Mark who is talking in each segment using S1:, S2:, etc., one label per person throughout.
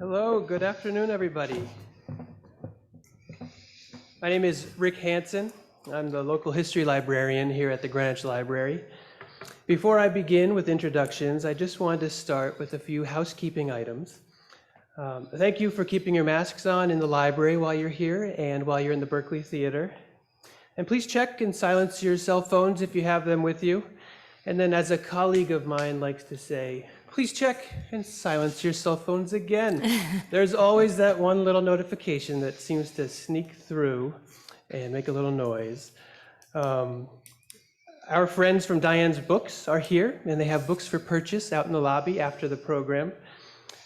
S1: Hello, good afternoon, everybody. My name is Rick Hansen. I'm the local history librarian here at the Greenwich Library. Before I begin with introductions, I just wanted to start with a few housekeeping items. Thank you for keeping your masks on in the library while you're here and while you're in the Berkeley Theater. And please check and silence your cell phones if you have them with you. And then, as a colleague of mine likes to say, please check and silence your cell phones again. There's always that one little notification that seems to sneak through and make a little noise. Our friends from Diane's Books are here, and they have books for purchase out in the lobby after the program.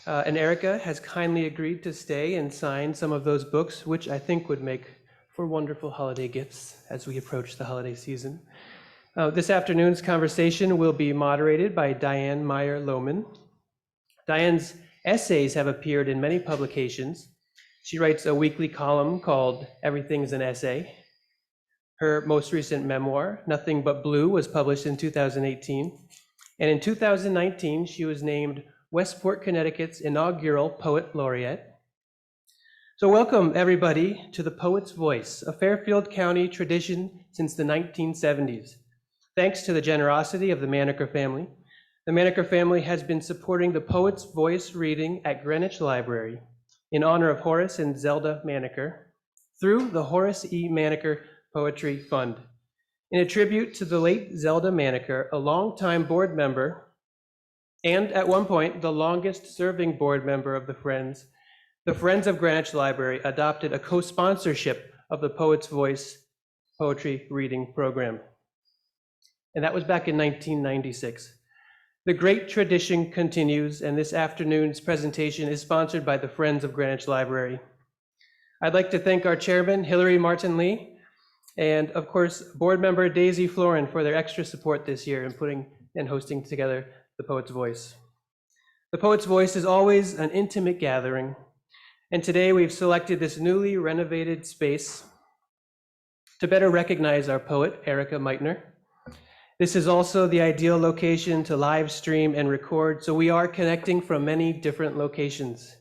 S1: And Erika has kindly agreed to stay and sign some of those books, which I think would make for wonderful holiday gifts as we approach the holiday season. This afternoon's conversation will be moderated by Diane Meyer Lowman. Diane's essays have appeared in many publications. She writes a weekly column called Everything's an Essay. Her most recent memoir, Nothing But Blue, was published in 2018. And in 2019, she was named Westport, Connecticut's inaugural Poet Laureate. So welcome, everybody, to the Poet's Voice, a Fairfield County tradition since the 1970s. Thanks to the generosity of the Meitner family, the Meitner family has been supporting the Poet's Voice reading at Greenwich Library in honor of Horace and Zelda Meitner through the Horace E. Meitner Poetry Fund. In a tribute to the late Zelda Meitner, a longtime board member and at one point the longest serving board member of the Friends of Greenwich Library adopted a co-sponsorship of the Poet's Voice poetry reading program. And that was back in 1996. The great tradition continues, and this afternoon's presentation is sponsored by the Friends of Greenwich Library. I'd like to thank our chairman, Hillary Martin-Lee, and of course, board member Daisy Florin for their extra support this year in putting and hosting together the Poet's Voice. The Poet's Voice is always an intimate gathering, and today we've selected this newly renovated space to better recognize our poet, Erika Meitner. This is also the ideal location to live stream and record, so we are connecting from many different locations.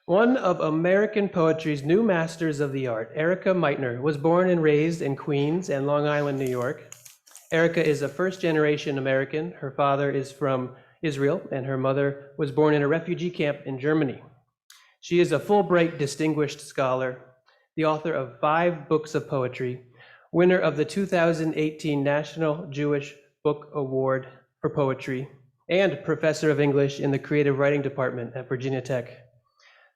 S1: One of American poetry's new masters of the art, Erika Meitner, was born and raised in Queens and Long Island, New York. Erika is a first-generation American. Her father is from Israel, and her mother was born in a refugee camp in Germany. She is a Fulbright Distinguished Scholar, the author of 5 books of poetry, winner of the 2018 National Jewish Book Award for Poetry, and professor of English in the Creative Writing Department at Virginia Tech.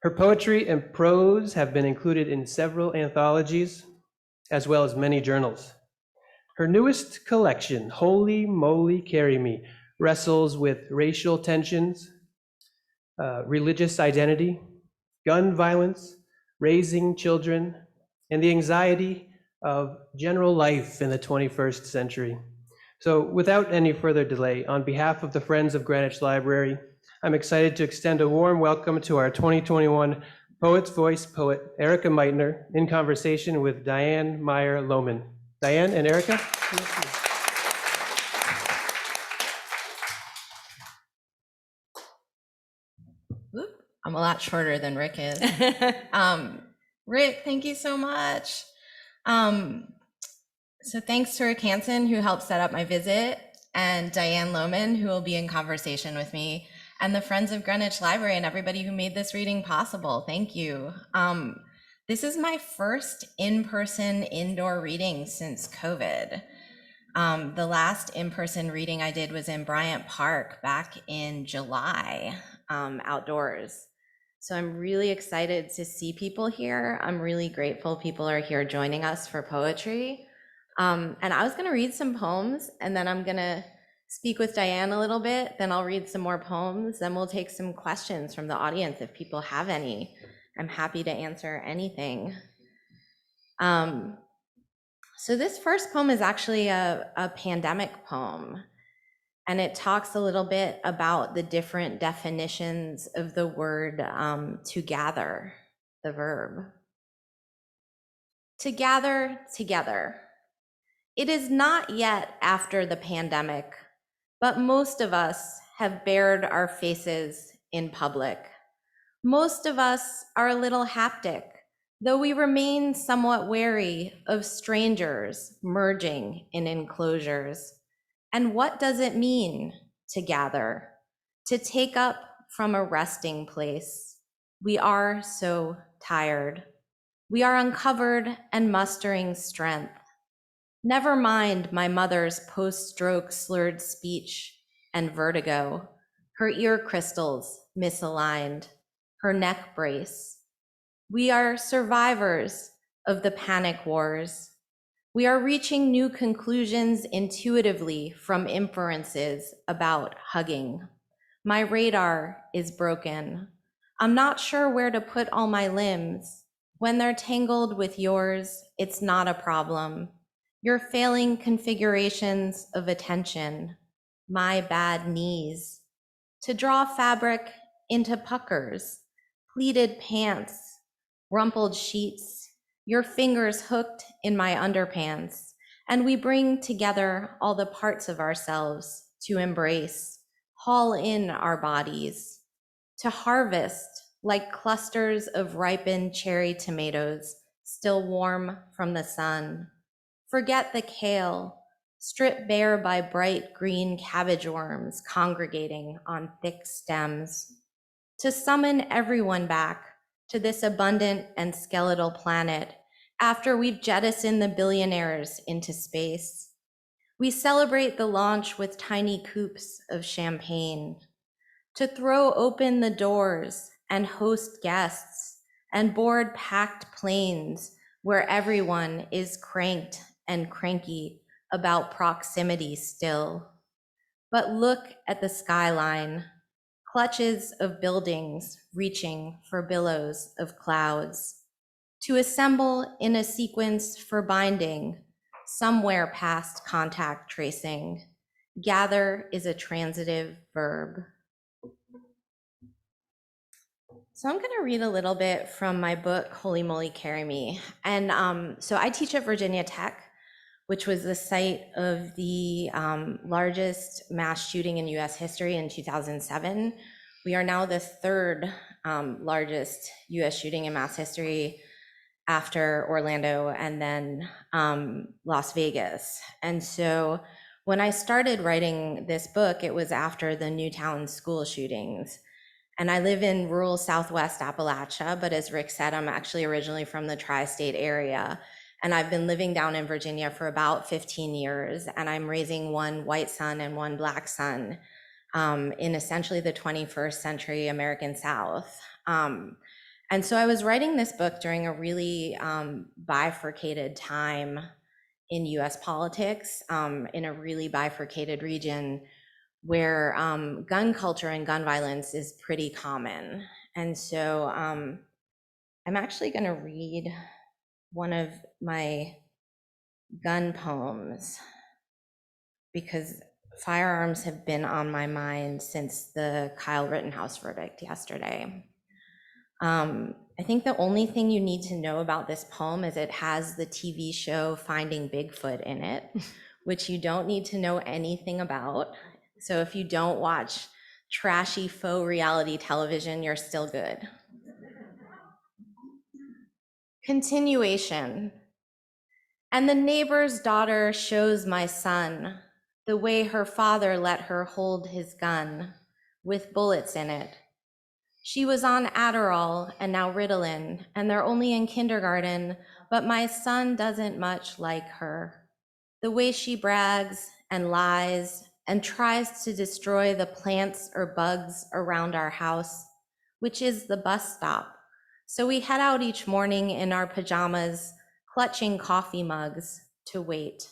S1: Her poetry and prose have been included in several anthologies, as well as many journals. Her newest collection, Holy Moly Carry Me, wrestles with racial tensions, religious identity, gun violence, raising children, and the anxiety of general life in the 21st century. So without any further delay, on behalf of the Friends of Greenwich Library, I'm excited to extend a warm welcome to our 2021 Poet's Voice poet, Erika Meitner, in conversation with Diane Meyer Lowman. Diane and Erika.
S2: I'm a lot shorter than Rick is. Rick, thank you so much. So thanks to Rick Hansen, who helped set up my visit, and Diane Lowman, who will be in conversation with me, and the Friends of Greenwich Library and everybody who made this reading possible. Thank you. This is my first in-person indoor reading since COVID. The last in-person reading I did was in Bryant Park back in July, outdoors. So I'm really excited to see people here. I'm really grateful people are here joining us for poetry. And I was gonna read some poems, and then I'm gonna speak with Diane a little bit, then I'll read some more poems, then we'll take some questions from the audience if people have any. I'm happy to answer anything. So this first poem is actually a pandemic poem. And it talks a little bit about the different definitions of the word to gather, the verb. To gather together. It is not yet after the pandemic, but most of us have bared our faces in public. Most of us are a little haptic, though we remain somewhat wary of strangers merging in enclosures. And what does it mean to gather, to take up from a resting place? We are so tired. We are uncovered and mustering strength. Never mind my mother's post-stroke slurred speech and vertigo, her ear crystals misaligned, her neck brace. We are survivors of the panic wars. We are reaching new conclusions intuitively from inferences about hugging. My radar is broken. I'm not sure where to put all my limbs. When they're tangled with yours, it's not a problem. Your failing configurations of attention, my bad knees. To draw fabric into puckers, pleated pants, rumpled sheets, your fingers hooked in my underpants, and we bring together all the parts of ourselves to embrace, haul in our bodies, to harvest like clusters of ripened cherry tomatoes, still warm from the sun. Forget the kale, stripped bare by bright green cabbage worms congregating on thick stems. To summon everyone back to this abundant and skeletal planet after we've jettisoned the billionaires into space. We celebrate the launch with tiny coupes of champagne. To throw open the doors and host guests and board packed planes where everyone is cranked and cranky about proximity still. But look at the skyline, clutches of buildings reaching for billows of clouds. To assemble in a sequence for binding, somewhere past contact tracing. Gather is a transitive verb. So I'm going to read a little bit from my book, Holy Moly Carry Me. And so I teach at Virginia Tech, which was the site of the largest mass shooting in US history in 2007. We are now the third largest US shooting in mass history after Orlando and then Las Vegas. And so when I started writing this book, it was after the Newtown school shootings. And I live in rural Southwest Appalachia, but as Rick said, I'm actually originally from the tri-state area. And I've been living down in Virginia for about 15 years, and I'm raising one white son and one black son in essentially the 21st century American South. And so I was writing this book during a really bifurcated time in US politics, in a really bifurcated region where gun culture and gun violence is pretty common. And so I'm actually going to read one of my gun poems because firearms have been on my mind since the Kyle Rittenhouse verdict yesterday. I think the only thing you need to know about this poem is it has the TV show Finding Bigfoot in it, which you don't need to know anything about. So if you don't watch trashy faux reality television, you're still good. Continuation. And the neighbor's daughter shows my son the way her father let her hold his gun with bullets in it. She was on Adderall and now Ritalin, and they're only in kindergarten, but my son doesn't much like her. The way she brags and lies and tries to destroy the plants or bugs around our house, which is the bus stop. So we head out each morning in our pajamas, clutching coffee mugs to wait.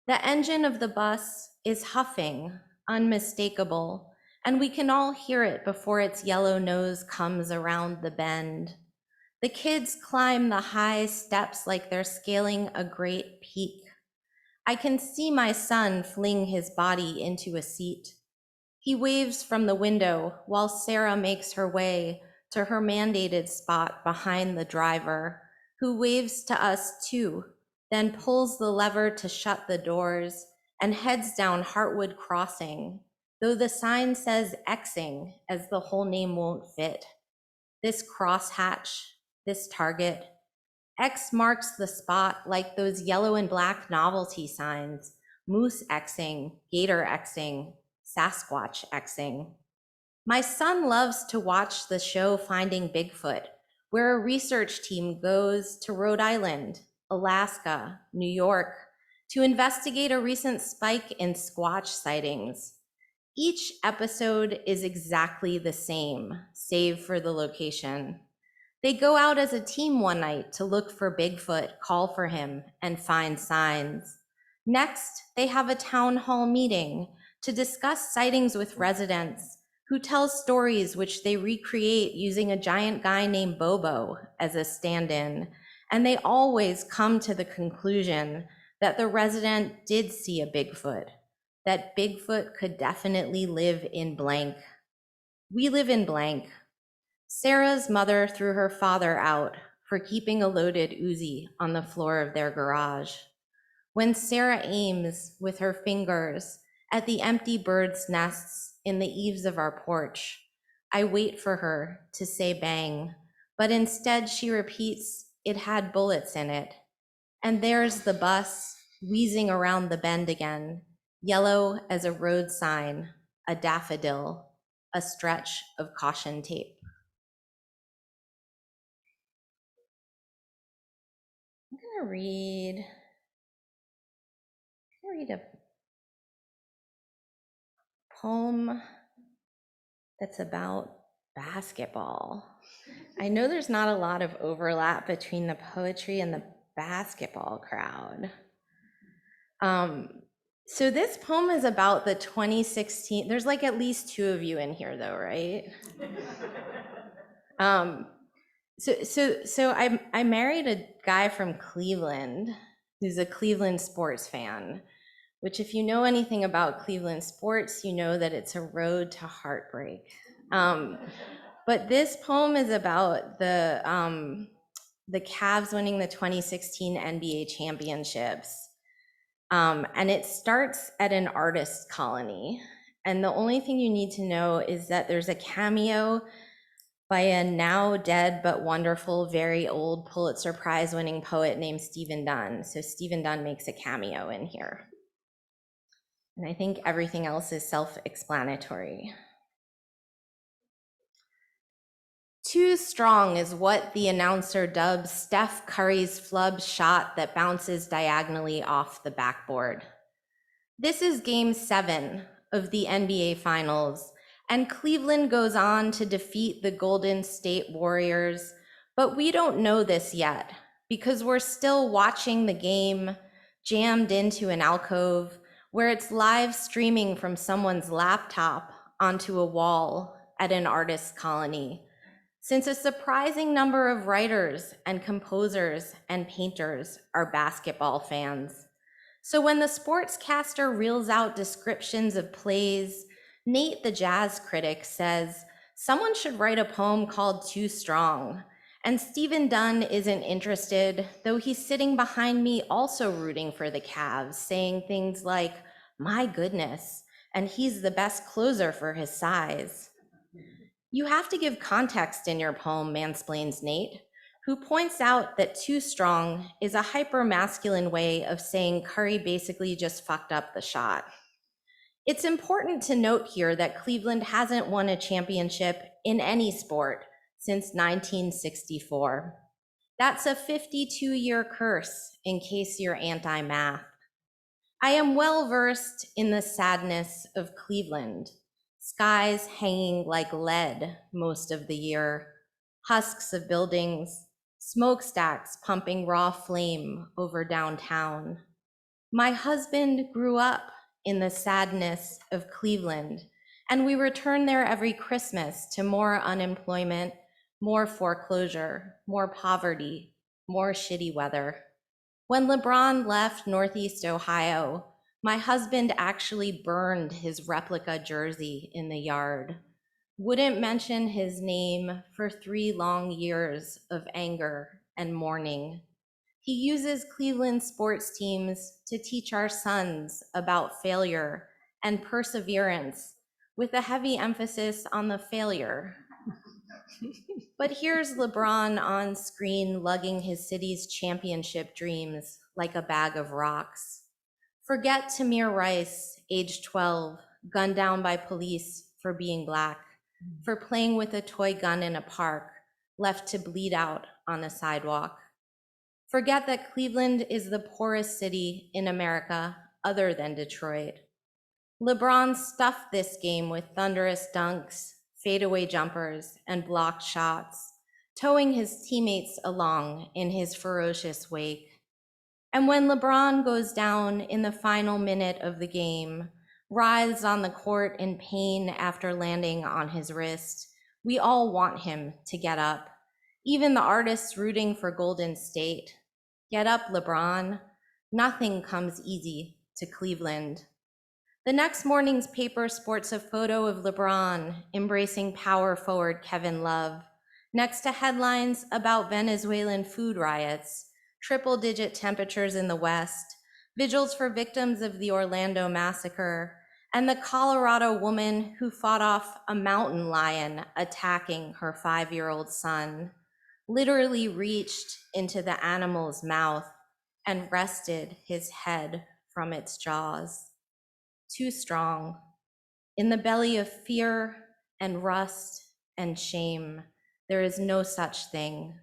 S2: The engine of the bus is huffing, unmistakable, and we can all hear it before its yellow nose comes around the bend. The kids climb the high steps like they're scaling a great peak. I can see my son fling his body into a seat. He waves from the window while Sarah makes her way to her mandated spot behind the driver, who waves to us too, then pulls the lever to shut the doors and heads down Hartwood Crossing, though the sign says Xing as the whole name won't fit. this crosshatch, this target. X marks the spot like those yellow and black novelty signs, moose Xing, gator Xing, Sasquatch Xing. My son loves to watch the show Finding Bigfoot, where a research team goes to Rhode Island, Alaska, New York, to investigate a recent spike in Squatch sightings. Each episode is exactly the same, save for the location. They go out as a team one night to look for Bigfoot, call for him, and find signs. Next, they have a town hall meeting to discuss sightings with residents who tell stories which they recreate using a giant guy named Bobo as a stand-in. And they always come to the conclusion that the resident did see a Bigfoot, that Bigfoot could definitely live in blank. We live in blank. Sarah's mother threw her father out for keeping a loaded Uzi on the floor of their garage. When Sarah aims with her fingers at the empty birds' nests in the eaves of our porch, I wait for her to say bang, but instead she repeats, it had bullets in it. And there's the bus wheezing around the bend again, yellow as a road sign, a daffodil, a stretch of caution tape. I'm gonna read a poem that's about basketball. I know there's not a lot of overlap between the poetry and the basketball crowd. So this poem is about the 2016, there's like at least two of you in here though, right? So I married a guy from Cleveland who's a Cleveland sports fan, which if you know anything about Cleveland sports, you know that it's a road to heartbreak. But this poem is about the Cavs winning the 2016 NBA championships. And it starts at an artist colony. And the only thing you need to know is that there's a cameo by a now dead but wonderful, very old Pulitzer Prize winning poet named Stephen Dunn. So Stephen Dunn makes a cameo in here. And I think everything else is self-explanatory. Too strong is what the announcer dubs Steph Curry's flub shot that bounces diagonally off the backboard. This is Game 7 of the NBA Finals, and Cleveland goes on to defeat the Golden State Warriors, but we don't know this yet because we're still watching the game jammed into an alcove where it's live streaming from someone's laptop onto a wall at an artist colony. Since a surprising number of writers and composers and painters are basketball fans. So when the sportscaster reels out descriptions of plays, Nate, the jazz critic, says, someone should write a poem called Too Strong. And Stephen Dunn isn't interested, though he's sitting behind me also rooting for the Cavs, saying things like, my goodness, and he's the best closer for his size. You have to give context in your poem, mansplains Nate, who points out that Too Strong is a hyper-masculine way of saying Curry basically just fucked up the shot. It's important to note here that Cleveland hasn't won a championship in any sport since 1964. That's a 52-year curse, in case you're anti-math. I am well versed in the sadness of Cleveland. Skies hanging like lead most of the year, husks of buildings, smokestacks pumping raw flame over downtown. My husband grew up in the sadness of Cleveland, and we return there every Christmas to more unemployment, more foreclosure, more poverty, more shitty weather. When LeBron left Northeast Ohio, my husband actually burned his replica jersey in the yard. Wouldn't mention his name for 3 long years of anger and mourning. He uses Cleveland sports teams to teach our sons about failure and perseverance, with a heavy emphasis on the failure. But here's LeBron on screen lugging his city's championship dreams like a bag of rocks. Forget Tamir Rice, age 12, gunned down by police for being Black, for playing with a toy gun in a park, left to bleed out on a sidewalk. Forget that Cleveland is the poorest city in America other than Detroit. LeBron stuffed this game with thunderous dunks, fadeaway jumpers, and blocked shots, towing his teammates along in his ferocious wake. And when LeBron goes down in the final minute of the game, writhes on the court in pain after landing on his wrist, we all want him to get up. Even the artists rooting for Golden State. Get up, LeBron. Nothing comes easy to Cleveland. The next morning's paper sports a photo of LeBron embracing power forward Kevin Love, next to headlines about Venezuelan food riots, triple-digit temperatures in the West, vigils for victims of the Orlando massacre, and the Colorado woman who fought off a mountain lion attacking her 5-year-old son, literally reached into the animal's mouth and wrested his head from its jaws. Too strong. In the belly of fear and rust and shame, there is no such thing.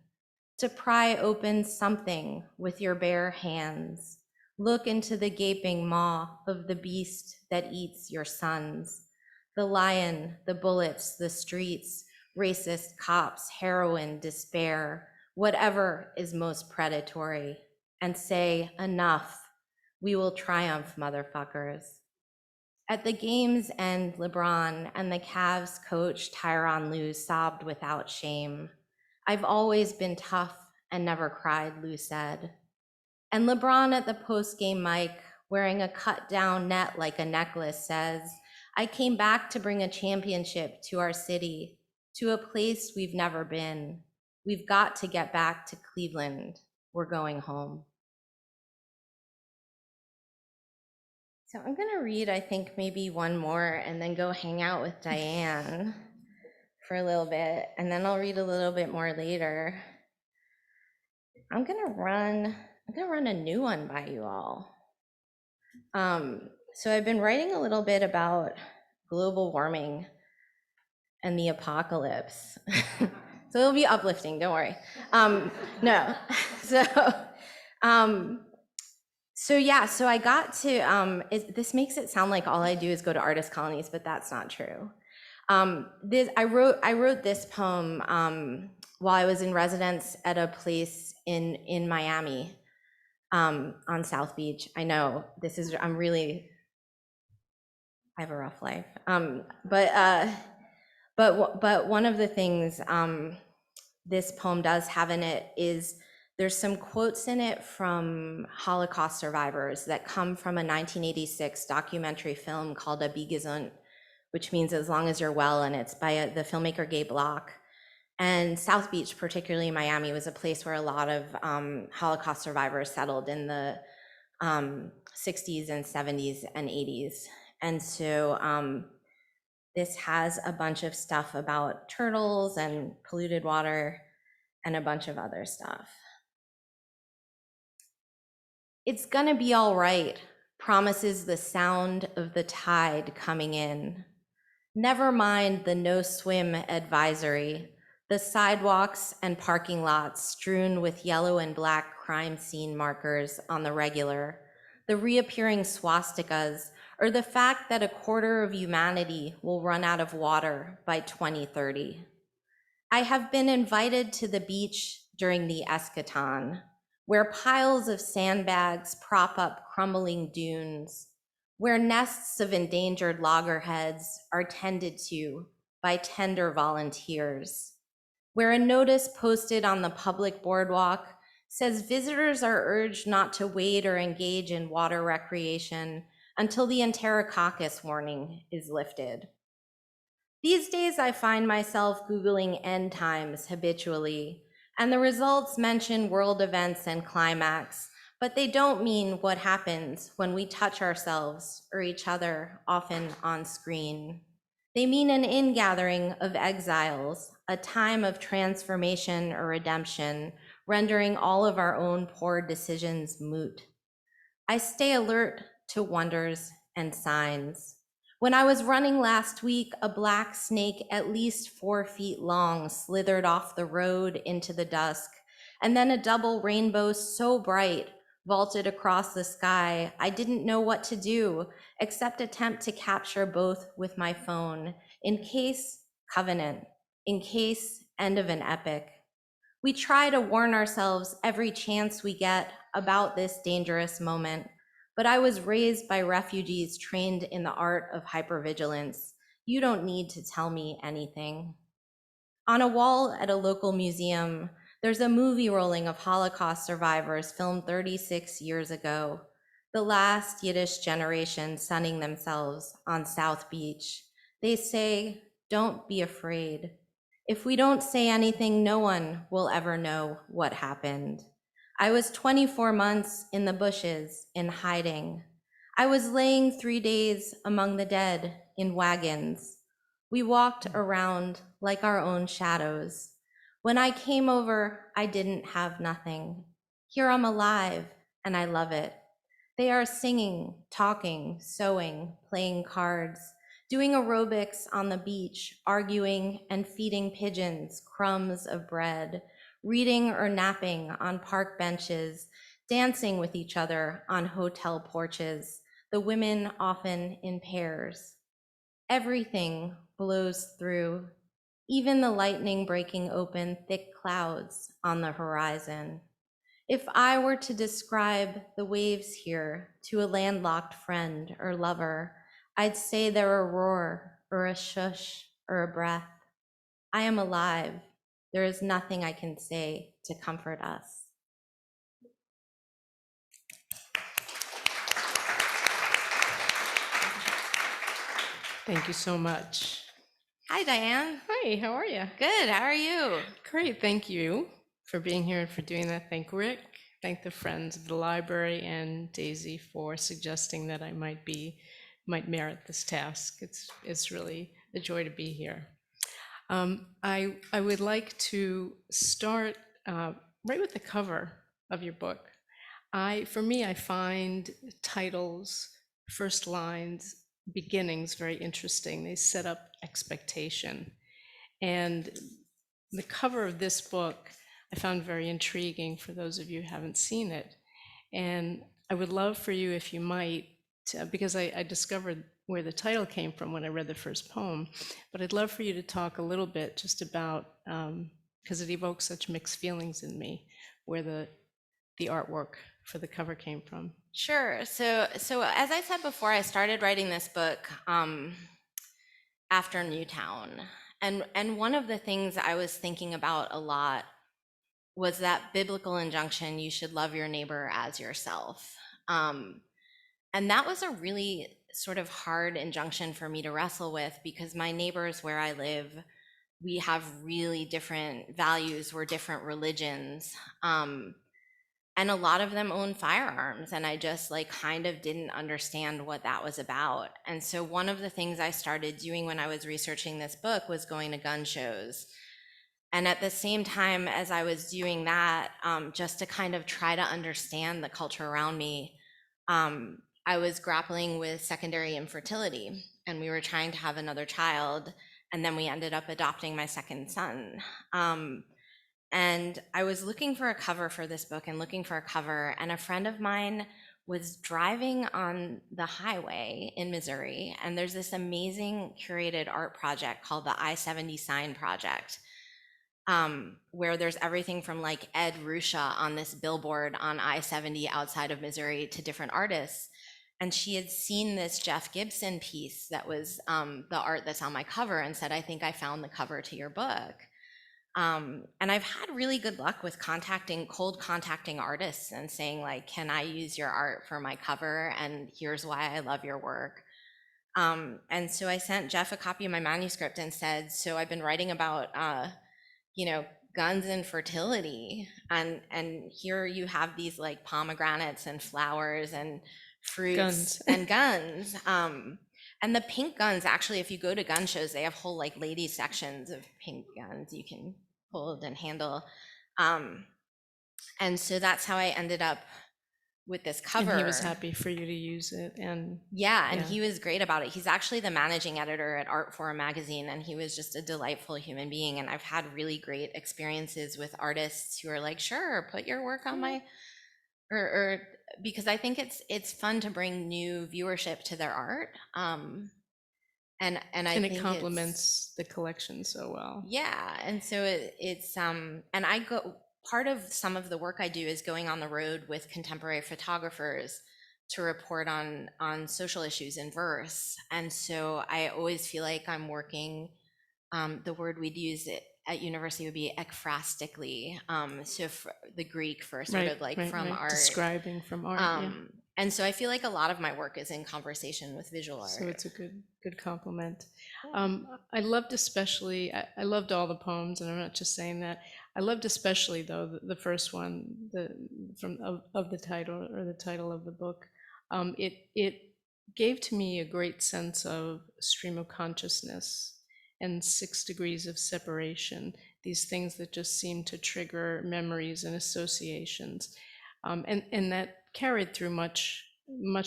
S2: To pry open something with your bare hands, look into the gaping maw of the beast that eats your sons, the lion, the bullets, the streets, racist cops, heroin, despair, whatever is most predatory, and say, enough, we will triumph, motherfuckers. At the game's end, LeBron and the Cavs coach Tyronn Lue sobbed without shame. I've always been tough and never cried, Lue said. And LeBron at the post-game mic, wearing a cut-down net like a necklace, says, I came back to bring a championship to our city, to a place we've never been. We've got to get back to Cleveland. We're going home. So I'm gonna read, I think, maybe one more and then go hang out with Diane for a little bit, and then I'll read a little bit more later. I'm gonna run a new one by you all. So I've been writing a little bit about global warming and the apocalypse. So it'll be uplifting, don't worry. No, so I got to, this makes it sound like all I do is go to artist colonies, but that's not true. I wrote this poem while I was in residence at a place in Miami, on South Beach. I know I have a rough life. But one of the things this poem does have in it is there's some quotes in it from Holocaust survivors that come from a 1986 documentary film called A Gesund, which means as long as you're well, and it's by the filmmaker Gabe Block. And South Beach, particularly Miami, was a place where a lot of Holocaust survivors settled in the 60s and 70s and 80s. And so this has a bunch of stuff about turtles and polluted water and a bunch of other stuff. It's gonna be all right, promises the sound of the tide coming in. Never mind the no swim advisory, the sidewalks and parking lots strewn with yellow and black crime scene markers on the regular, the reappearing swastikas, or the fact that 1/4 of humanity will run out of water by 2030. I have been invited to the beach during the eschaton, where piles of sandbags prop up crumbling dunes, where nests of endangered loggerheads are tended to by tender volunteers, where a notice posted on the public boardwalk says visitors are urged not to wade or engage in water recreation until the Enterococcus warning is lifted. These days, I find myself Googling end times habitually, and the results mention world events and climax, but they don't mean what happens when we touch ourselves or each other, often on screen. They mean an ingathering of exiles, a time of transformation or redemption, rendering all of our own poor decisions moot. I stay alert to wonders and signs. When I was running last week, a black snake at least 4 feet long slithered off the road into the dusk, and then a double rainbow so bright vaulted across the sky, I didn't know what to do except attempt to capture both with my phone, in case covenant, in case end of an epic. We try to warn ourselves every chance we get about this dangerous moment, but I was raised by refugees trained in the art of hypervigilance. You don't need to tell me anything. On a wall at a local museum, there's a movie rolling of Holocaust survivors filmed 36 years ago, the last Yiddish generation sunning themselves on South Beach. They say, "Don't be afraid. If we don't say anything, no one will ever know what happened." I was 24 months in the bushes in hiding. I was laying 3 days among the dead in wagons. We walked around like our own shadows. When I came over, I didn't have nothing. Here I'm alive, and I love it. They are singing, talking, sewing, playing cards, doing aerobics on the beach, arguing and feeding pigeons crumbs of bread, reading or napping on park benches, dancing with each other on hotel porches, the women often in pairs. Everything blows through, even the lightning breaking open thick clouds on the horizon. If I were to describe the waves here to a landlocked friend or lover, I'd say they're a roar or a shush or a breath. I am alive. There is nothing I can say to comfort us.
S3: Thank you so much.
S2: Hi, Diane.
S3: Hi, how are you?
S2: Good, how are you?
S3: Great, thank you for being here and for doing that. Thank Rick, thank the Friends of the Library, and Daisy for suggesting that I might merit this task. It's really a joy to be here. I would like to start right with the cover of your book. For me, I find titles, first lines, beginnings very interesting. They set up expectation. And the cover of this book I found very intriguing for those of you who haven't seen it. And I would love for you, if you might, because I discovered where the title came from when I read the first poem, but I'd love for you to talk a little bit just about, because it evokes such mixed feelings in me, where the artwork for the cover came from.
S2: Sure. So as I said before, I started writing this book after Newtown. And one of the things I was thinking about a lot was that biblical injunction, you should love your neighbor as yourself. And that was a really sort of hard injunction for me to wrestle with, because my neighbors where I live, we have really different values, we're different religions. And a lot of them own firearms, and I just kind of didn't understand what that was about. And so one of the things I started doing when I was researching this book was going to gun shows. And at the same time as I was doing that, just to kind of try to understand the culture around me, I was grappling with secondary infertility, and we were trying to have another child, and then we ended up adopting my second son. And I was looking for a cover for this book and looking for a cover, and a friend of mine was driving on the highway in Missouri, and there's this amazing curated art project called the I-70 Sign Project, where there's everything from Ed Ruscha on this billboard on I-70 outside of Missouri to different artists. And she had seen this Jeff Gibson piece that was the art that's on my cover, and said, "I think I found the cover to your book." And I've had really good luck with cold contacting artists and saying can I use your art for my cover? And here's why I love your work. And so I sent Jeff a copy of my manuscript and said, so I've been writing about, guns and fertility. And here you have these pomegranates and flowers and fruits
S3: Guns.
S2: and guns. And the pink guns, actually, if you go to gun shows, they have whole like lady sections of pink guns you can hold and handle. And so that's how I ended up with this cover.
S3: And he was happy for you to use it. And
S2: yeah, and he was great about it. He's actually the managing editor at Art Forum magazine, and he was just a delightful human being. And I've had really great experiences with artists who are like, sure, put your work on my, or because I think it's fun to bring new viewership to their art. And I think
S3: it complements the collection so well.
S2: Yeah, and so it's and I go, part of some of the work I do is going on the road with contemporary photographers to report on social issues in verse. And so I always feel like I'm working, the word we'd use at university would be ekphrastically, so the Greek for sort of like from art.
S3: Describing from art,
S2: And so I feel like a lot of my work is in conversation with visual art.
S3: So it's a good compliment. I loved especially, I loved all the poems, and I'm not just saying that. I loved especially, though, the first one, of the title, or the title of the book. It gave to me a great sense of stream of consciousness and 6 degrees of separation, these things that just seem to trigger memories and associations. And that carried through much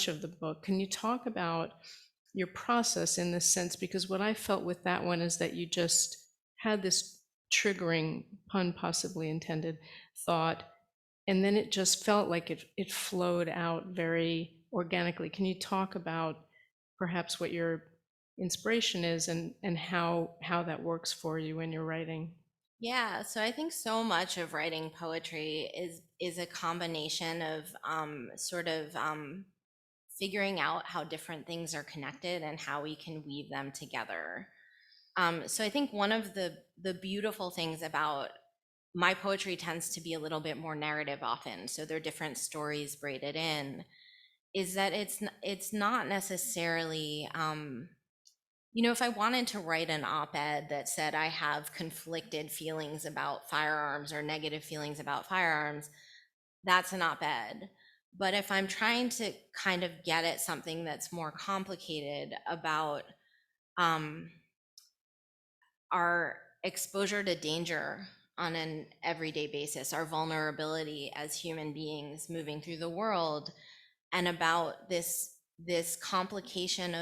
S3: of the book. Can you talk about your process in this sense? Because what I felt with that one is that you just had this triggering, pun possibly intended, thought, and then it just felt like it flowed out very organically. Can you talk about perhaps what your inspiration is and how that works for you when you're writing?
S2: Yeah, so I think so much of writing poetry is a combination of figuring out how different things are connected and how we can weave them together. So I think one of the beautiful things about my poetry tends to be a little bit more narrative often, so there are different stories braided in, is that it's not necessarily, if I wanted to write an op-ed that said I have conflicted feelings about firearms or negative feelings about firearms, that's an op-ed. But if I'm trying to kind of get at something that's more complicated about our exposure to danger on an everyday basis, our vulnerability as human beings moving through the world, and about this complication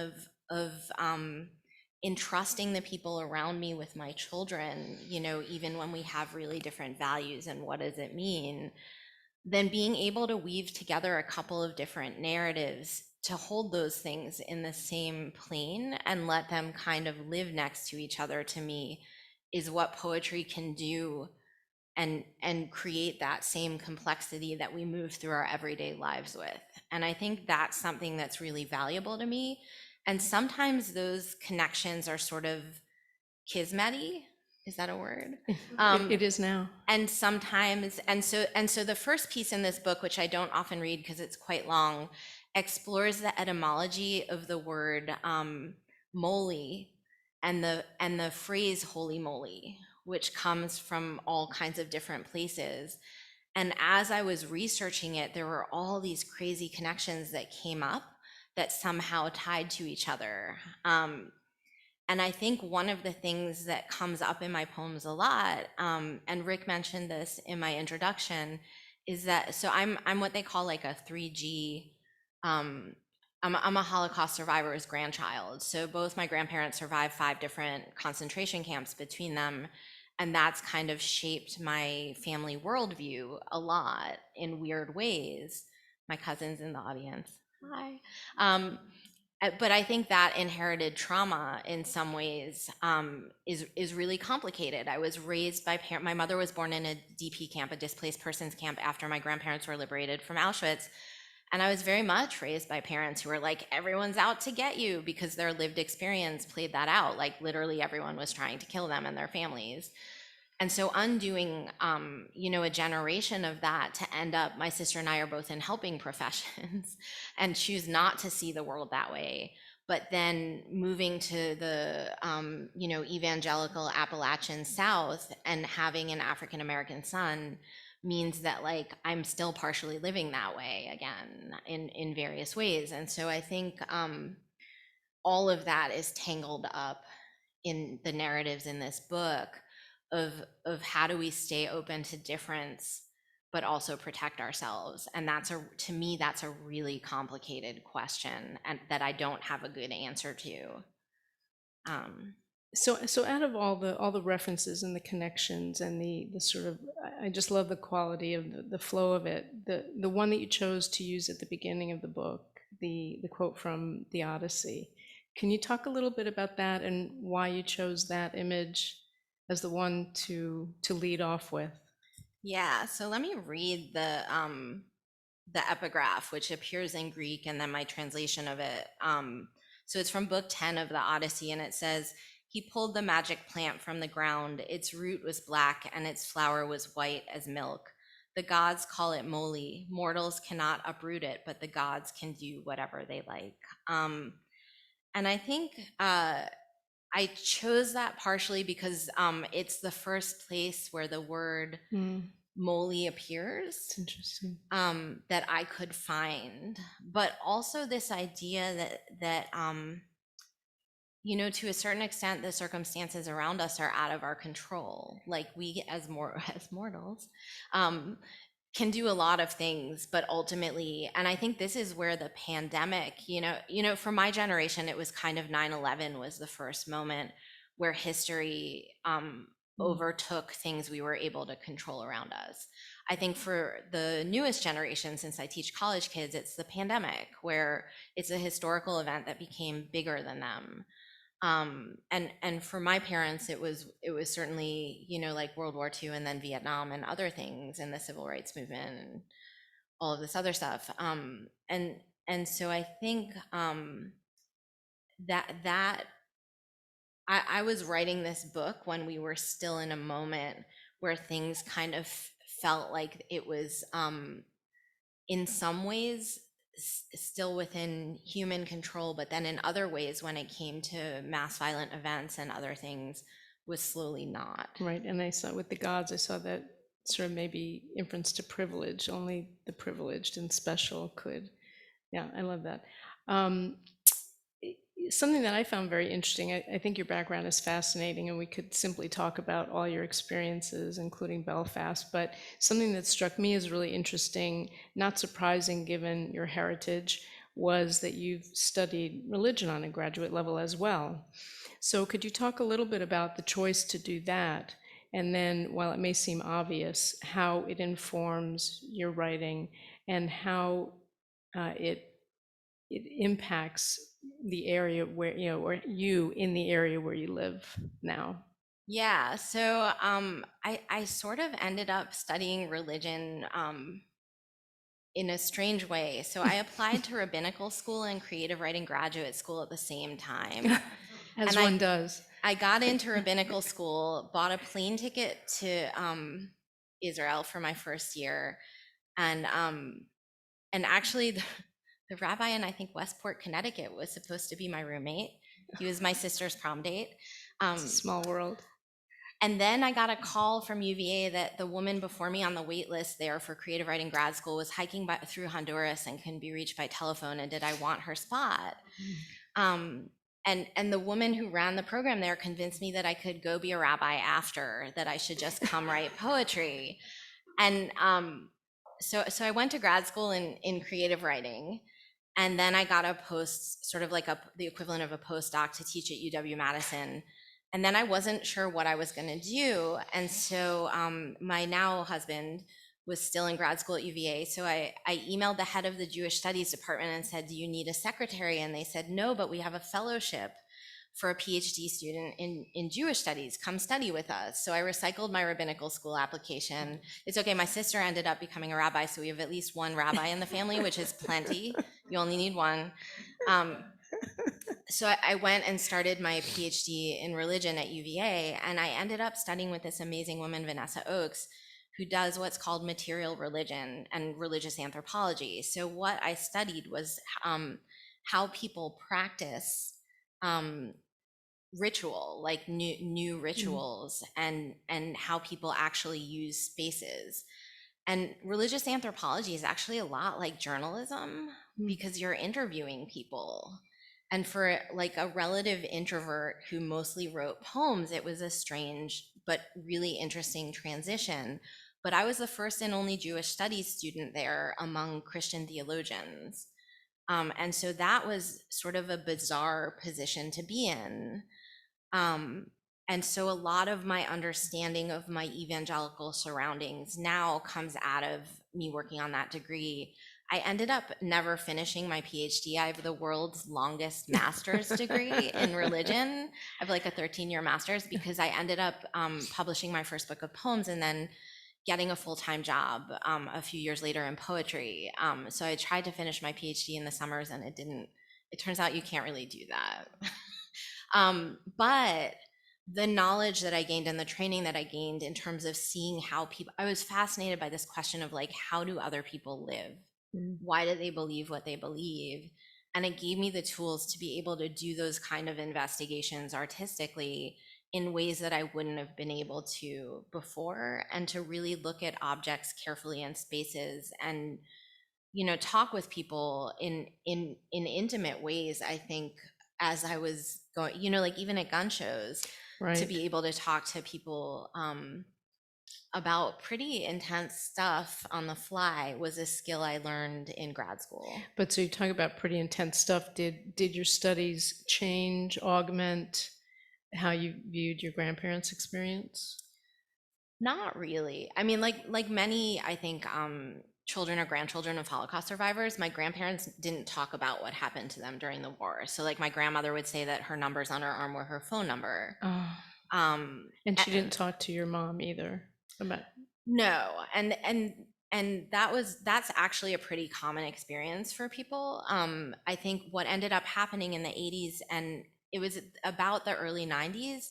S2: of entrusting the people around me with my children, even when we have really different values, and what does it mean, then being able to weave together a couple of different narratives to hold those things in the same plane and let them kind of live next to each other, to me, is what poetry can do, and create that same complexity that we move through our everyday lives with. And I think that's something that's really valuable to me. And sometimes those connections are sort of kismet-y. Is that a word?
S3: It is now.
S2: And sometimes, and so the first piece in this book, which I don't often read because it's quite long, explores the etymology of the word moly, and the phrase holy moly, which comes from all kinds of different places. And as I was researching it, there were all these crazy connections that came up that somehow tied to each other. And I think one of the things that comes up in my poems a lot, and Rick mentioned this in my introduction, is that, so I'm what they call like a 3G. I'm a Holocaust survivor's grandchild. So both my grandparents survived 5 different concentration camps between them. And that's kind of shaped my family worldview a lot in weird ways. My cousin's in the audience. Hi. But I think that inherited trauma in some ways is really complicated. I was raised by my mother was born in a DP camp, a displaced persons camp, after my grandparents were liberated from Auschwitz. And I was very much raised by parents who were like, everyone's out to get you, because their lived experience played that out. Like literally everyone was trying to kill them and their families. And so undoing, a generation of that to end up, my sister and I are both in helping professions and choose not to see the world that way. But then moving to the, evangelical Appalachian South and having an African-American son means that like, I'm still partially living that way again in various ways. And so I think all of that is tangled up in the narratives in this book of how do we stay open to difference but also protect ourselves. And to me that's a really complicated question, and that I don't have a good answer to.
S3: So out of all the references and the connections and the sort of, I just love the quality of the flow of it. The one that you chose to use at the beginning of the book, the quote from the Odyssey. Can you talk a little bit about that and why you chose that image as the one to lead off with?
S2: Yeah, so let me read the epigraph, which appears in Greek, and then my translation of it. So it's from book 10 of the Odyssey, and it says, "He pulled the magic plant from the ground. Its root was black, and its flower was white as milk. The gods call it moly. Mortals cannot uproot it, but the gods can do whatever they like." And I think I chose that partially because it's the first place where the word moly appears,
S3: It's interesting.
S2: that I could find, but also this idea that to a certain extent, the circumstances around us are out of our control. Like we, as mortals, can do a lot of things, but ultimately, and I think this is where the pandemic, for my generation, it was kind of 9/11 was the first moment where history overtook things we were able to control around us. I think for the newest generation, since I teach college kids, it's the pandemic, where it's a historical event that became bigger than them. And for my parents, it was certainly, like World War II and then Vietnam and other things, and the civil rights movement and all of this other stuff. And so I think that I was writing this book when we were still in a moment where things kind of felt like it was in some ways still within human control, but then in other ways, when it came to mass violent events and other things, was slowly not.
S3: Right, and I saw with the gods, I saw that sort of maybe inference to privilege. Only the privileged and special could. Yeah, I love that. Something that I found very interesting, I think your background is fascinating, and we could simply talk about all your experiences, including Belfast, but something that struck me as really interesting, not surprising given your heritage, was that you've studied religion on a graduate level as well. So could you talk a little bit about the choice to do that? And then, while it may seem obvious, how it informs your writing and how it impacts the area where, or you in the area where you live now?
S2: Yeah, so I sort of ended up studying religion in a strange way. So I applied to rabbinical school and creative writing graduate school at the same time.
S3: As
S2: And
S3: one does.
S2: I got into rabbinical school, bought a plane ticket to Israel for my first year, and actually the rabbi in, I think, Westport, Connecticut, was supposed to be my roommate. He was my sister's prom date.
S3: It's a small world.
S2: And then I got a call from UVA that the woman before me on the wait list there for creative writing grad school was hiking through Honduras and couldn't be reached by telephone, and did I want her spot? And the woman who ran the program there convinced me that I could go be a rabbi after, that I should just come write poetry. And so I went to grad school in creative writing, and then I got a post, sort of like the equivalent of a postdoc, to teach at UW-Madison. And then I wasn't sure what I was going to do. And so my now husband was still in grad school at UVA. So I emailed the head of the Jewish Studies department and said, "Do you need a secretary?" And they said, "No, but we have a fellowship for a PhD student in Jewish studies. Come study with us." So I recycled my rabbinical school application. It's okay, my sister ended up becoming a rabbi, so we have at least one rabbi in the family, which is plenty. You only need one. So I went and started my PhD in religion at UVA, and I ended up studying with this amazing woman, Vanessa Oakes, who does what's called material religion and religious anthropology. So what I studied was how people practice ritual, like new rituals, and how people actually use spaces. And religious anthropology is actually a lot like journalism, because you're interviewing people. And for like a relative introvert who mostly wrote poems, it was a strange but really interesting transition. But I was the first and only Jewish studies student there among Christian theologians. And so that was sort of a bizarre position to be in. Um, and so a lot of my understanding of my evangelical surroundings now comes out of me working on that degree. I ended up never finishing my PhD. I have the world's longest master's degree in religion. I have like a 13-year master's because I ended up publishing my first book of poems and then getting a full-time job a few years later in poetry. So I tried to finish my PhD in the summers and it didn't. It turns out you can't really do that. But the knowledge that I gained and the training that I gained in terms of seeing how people, I was fascinated by this question of like, how do other people live? Why do they believe what they believe? And it gave me the tools to be able to do those kind of investigations artistically in ways that I wouldn't have been able to before, and to really look at objects carefully in spaces and, you know, talk with people in intimate ways. I think as I was going, you know, like even at gun shows, to
S3: Right.
S2: be able to talk to people about pretty intense stuff on the fly was a skill I learned in grad school.
S3: But so you talk about pretty intense stuff. Did your studies change, augment how you viewed your grandparents' experience?
S2: Not really. I mean, like many, I think, children or grandchildren of Holocaust survivors, my grandparents didn't talk about what happened to them during the war. So like my grandmother would say that her numbers on her arm were her phone number.
S3: Oh,
S2: Um,
S3: and she didn't talk to your mom either about.
S2: no, and that's actually a pretty common experience for people. I think what ended up happening in the 80s, and it was about the early 90s,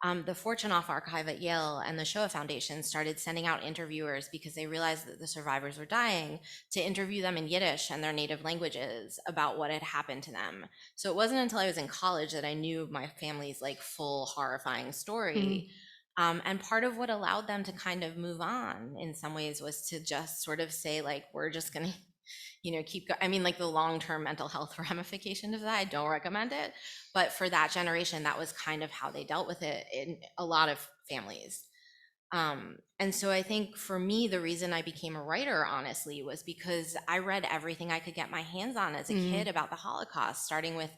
S2: the Fortunoff Archive at Yale and the Shoah Foundation started sending out interviewers because they realized that the survivors were dying, to interview them in Yiddish and their native languages about what had happened to them. So it wasn't until I was in college that I knew my family's like full horrifying story. And part of what allowed them to kind of move on in some ways was to just sort of say, like, we're just going to, you know, I mean, like the long-term mental health ramifications of that, I don't recommend it. But for that generation, that was kind of how they dealt with it in a lot of families. And so I think for me, the reason I became a writer, honestly, was because I read everything I could get my hands on as a kid about the Holocaust, starting with,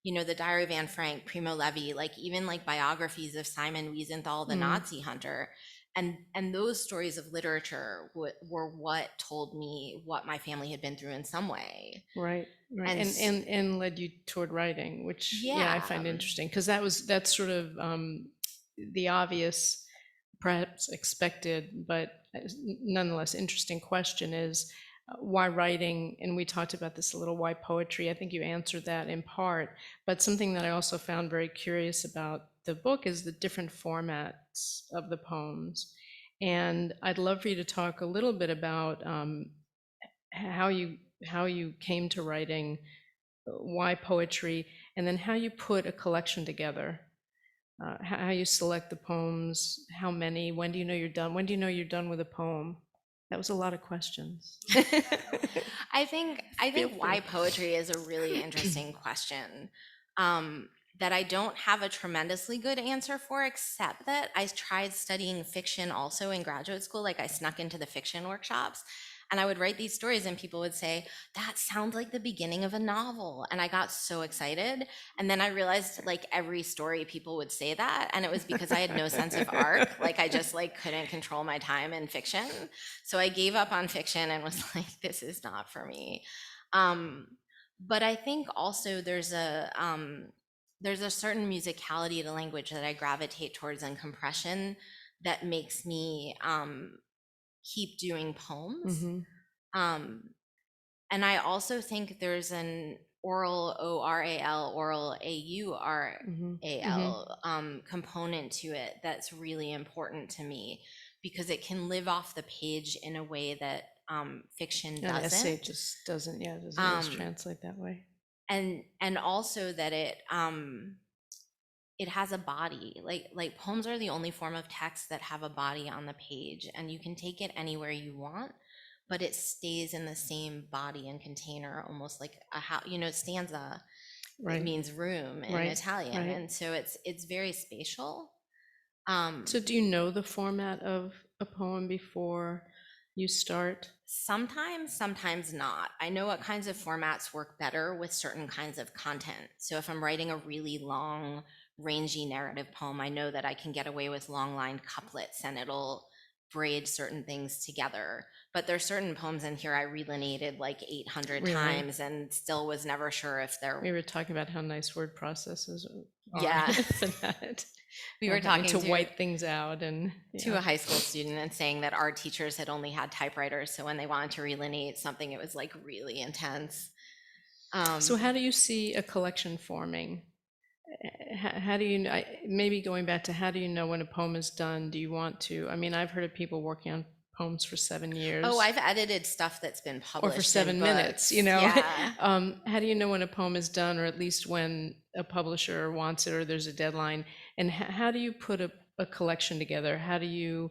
S2: you know, the Diary of Anne Frank, Primo Levi, like even like biographies of Simon Wiesenthal, the Nazi hunter. And those stories of literature were what told me what my family had been through in some way.
S3: Right, right. And led you toward writing, which I find interesting, because that's sort of the obvious, perhaps expected, but nonetheless interesting question is why writing? And we talked about this a little, why poetry? I think you answered that in part, but something that I also found very curious about the book is the different formats of the poems. And I'd love for you to talk a little bit about how you came to writing, why poetry, and then how you put a collection together. How you select the poems, how many, when do you know you're done? When do you know you're done with a poem? That was a lot of questions.
S2: I think why poetry is a really interesting question that I don't have a tremendously good answer for, except that I tried studying fiction also in graduate school. Like I snuck into the fiction workshops and I would write these stories and people would say, that sounds like the beginning of a novel. And I got so excited. And then I realized like every story people would say that. And it was because I had no sense of arc. Like I just like couldn't control my time in fiction. So I gave up on fiction and was like, this is not for me. But I think also there's a certain musicality to language that I gravitate towards, and compression that makes me keep doing poems. And I also think there's an oral, O-R-A-L, oral, A-U-R-A-L component to it that's really important to me, because it can live off the page in a way that fiction doesn't.
S3: An essay just doesn't, doesn't always translate that way.
S2: And also that it has a body. Like poems are the only form of text that have a body on the page, and you can take it anywhere you want, but it stays in the same body and container, almost like a stanza.
S3: Right.
S2: means room in
S3: Right,
S2: Italian,
S3: right.
S2: and so it's very spatial.
S3: So do you know the format of a poem before you start?
S2: Sometimes not. I know what kinds of formats work better with certain kinds of content. So if I'm writing a really long, rangy narrative poem, I know that I can get away with long-lined couplets and it'll braid certain things together. But there's certain poems in here I relinated like 800
S3: Really?
S2: times and still was never sure if
S3: We
S2: they're,
S3: were talking about how nice word processors are
S2: yeah.
S3: for that.
S2: We were
S3: Having
S2: talking
S3: to white things out and
S2: to a high school student and saying that our teachers had only had typewriters, so when they wanted to relineate something, it was like really intense.
S3: So how do you see a collection forming? How do you, maybe going back to how do you know when a poem is done? Do you want to, I mean, I've heard of people working on poems for 7 years.
S2: Oh, I've edited stuff that's been
S3: or
S2: published
S3: for
S2: in
S3: 7 minutes,
S2: books.
S3: you know?
S2: Yeah.
S3: How do you know when a poem is done, or at least when a publisher wants it or there's a deadline? And how do you put a collection together? How do you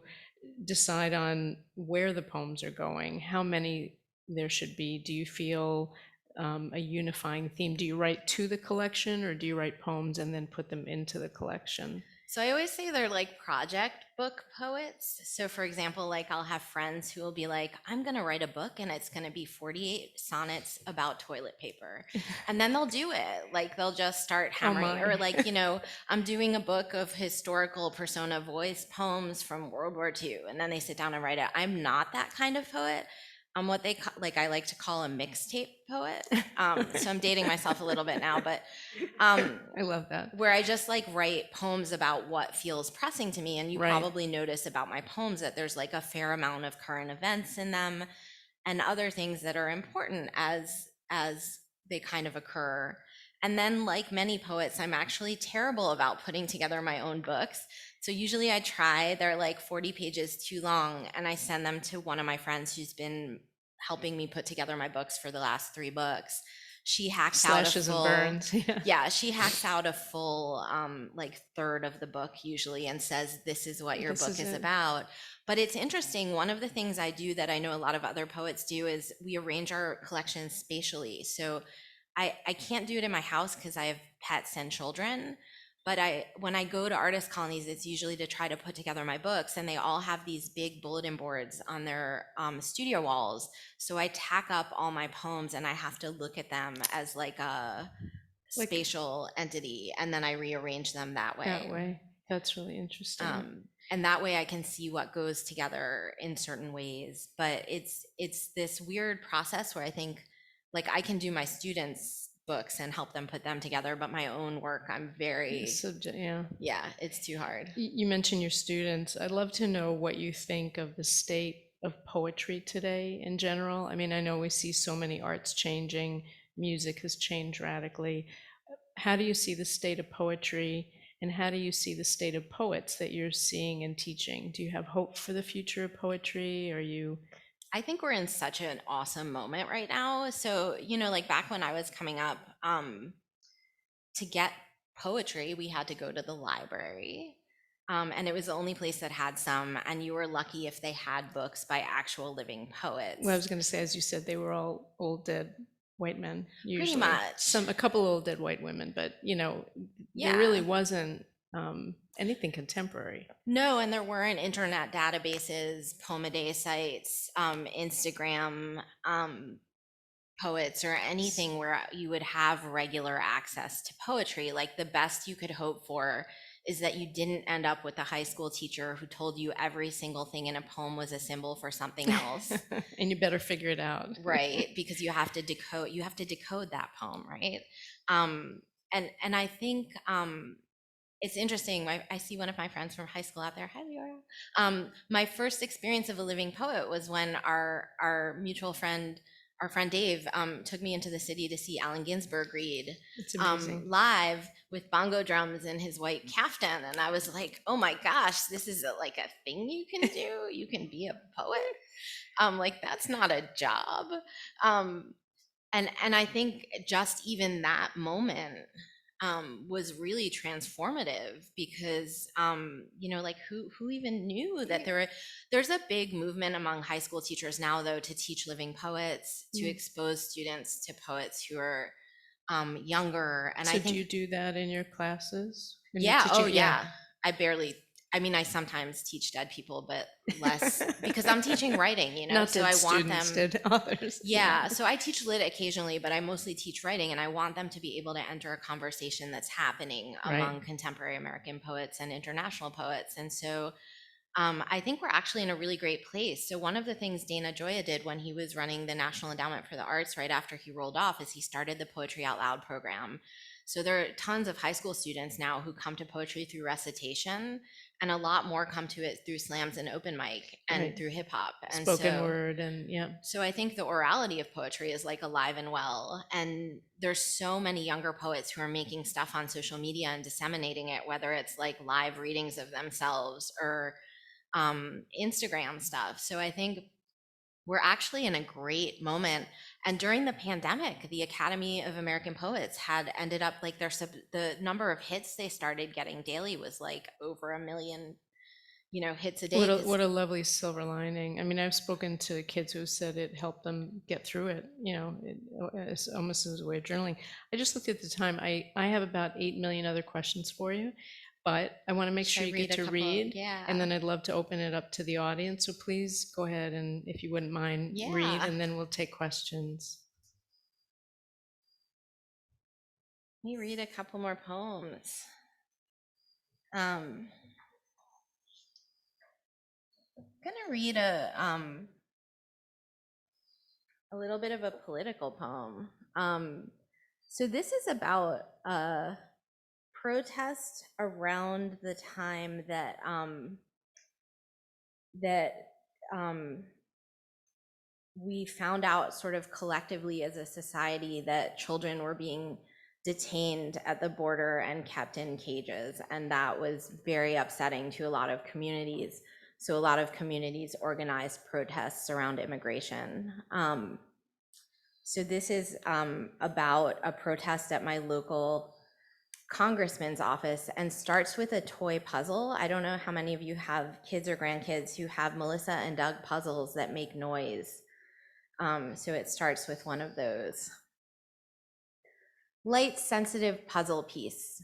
S3: decide on where the poems are going? How many there should be? Do you feel a unifying theme? Do you write to the collection, or do you write poems and then put them into the collection?
S2: So I always say they're like project book poets. So for example, like I'll have friends who will be like, I'm going to write a book and it's going to be 48 sonnets about toilet paper. And then they'll do it. Like they'll just start hammering,
S3: my.
S2: or like, I'm doing a book of historical persona voice poems from World War II. And then they sit down and write it. I'm not that kind of poet. I'm what they call, like I like to call a mixtape poet. So I'm dating myself a little bit now, but
S3: I love that.
S2: where I just like write poems about what feels pressing to me. And you
S3: Right.
S2: probably notice about my poems that there's like a fair amount of current events in them and other things that are important as they kind of occur. And then, like many poets, I'm actually terrible about putting together my own books. So usually I try, they're like 40 pages too long, and I send them to one of my friends who's been helping me put together my books for the last 3 books. She hacks out a
S3: Slashes and
S2: full,
S3: burns.
S2: yeah, she hacks out a full like third of the book usually and says, this is what your
S3: This
S2: book
S3: is
S2: is
S3: it.
S2: about. But it's interesting. One of the things I do that I know a lot of other poets do is we arrange our collections spatially. So I can't do it in my house because I have pets and children. But when I go to artist colonies, it's usually to try to put together my books, and they all have these big bulletin boards on their studio walls. So I tack up all my poems, and I have to look at them as like a
S3: Like-
S2: spatial entity, and then I rearrange them that way.
S3: That way. That's really interesting.
S2: And that way I can see what goes together in certain ways. But it's this weird process where I think, like, I can do my students' books and help them put them together, but my own work, I'm very, yeah, it's too hard.
S3: You mentioned your students. I'd love to know what you think of the state of poetry today in general. I mean, I know we see so many arts changing, music has changed radically. How do you see the state of poetry, and how do you see the state of poets that you're seeing and teaching? Do you have hope for the future of poetry? Are you...
S2: I think we're in such an awesome moment right now. So, like back when I was coming up, to get poetry, we had to go to the library. And it was the only place that had some, and you were lucky if they had books by actual living poets.
S3: Well, I was going to say, as you said, they were all old dead white men, usually.
S2: Pretty much.
S3: A couple old dead white women, but there really wasn't anything contemporary.
S2: No, and there weren't internet databases, Poem-a-Day sites, Instagram poets, or anything where you would have regular access to poetry. Like the best you could hope for is that you didn't end up with a high school teacher who told you every single thing in a poem was a symbol for something else.
S3: And you better figure it out.
S2: Right, because you have to decode that poem, right? And I think it's interesting. I see one of my friends from high school out there. Hi, Leora. My first experience of a living poet was when our mutual friend, our friend Dave, took me into the city to see Allen Ginsberg read live with bongo drums in his white kaftan. And I was like, oh my gosh, this is like a thing you can do. You can be a poet. Like that's not a job. And I think just even that moment was really transformative because, like who even knew that there's a big movement among high school teachers now, though, to teach living poets, to expose students to poets who are younger. And I
S3: So
S2: think
S3: do you do that in your classes? When you're
S2: yeah, oh
S3: teaching?
S2: yeah. I sometimes teach dead people, but less because I'm teaching writing,
S3: Not
S2: so
S3: dead
S2: I want
S3: students,
S2: them.
S3: dead authors.
S2: Yeah, so I teach lit occasionally, but I mostly teach writing, and I want them to be able to enter a conversation that's happening
S3: Right.
S2: among contemporary American poets and international poets. And so I think we're actually in a really great place. So one of the things Dana Gioia did when he was running the National Endowment for the Arts right after he rolled off is he started the Poetry Out Loud program. So there are tons of high school students now who come to poetry through recitation, and a lot more come to it through slams and open mic and
S3: Right.
S2: through hip hop. And
S3: Spoken word and
S2: so I think the orality of poetry is like alive and well. And there's so many younger poets who are making stuff on social media and disseminating it, whether it's like live readings of themselves or Instagram stuff. So I think we're actually in a great moment. And during the pandemic, the Academy of American Poets had ended up like the number of hits they started getting daily was like over 1 million, hits a day.
S3: what a lovely silver lining. I mean, I've spoken to kids who said it helped them get through it. It's almost as a way of journaling. I just looked at the time. I have about 8 million other questions for you, but I want to make
S2: Should
S3: sure
S2: I
S3: you
S2: read
S3: get
S2: a
S3: to
S2: couple?
S3: read.
S2: Yeah.
S3: And then I'd love to open it up to the audience. So please go ahead and, if you wouldn't mind, read,
S2: Yeah.
S3: and then we'll take questions.
S2: Let me read a couple more poems. I'm gonna read a little bit of a political poem. So this is about a protest around the time that we found out sort of collectively as a society that children were being detained at the border and kept in cages. And that was very upsetting to a lot of communities. So a lot of communities organized protests around immigration. So this is about a protest at my local congressman's office and starts with a toy puzzle. I don't know how many of you have kids or grandkids who have Melissa and Doug puzzles that make noise. So it starts with one of those. Light sensitive puzzle piece.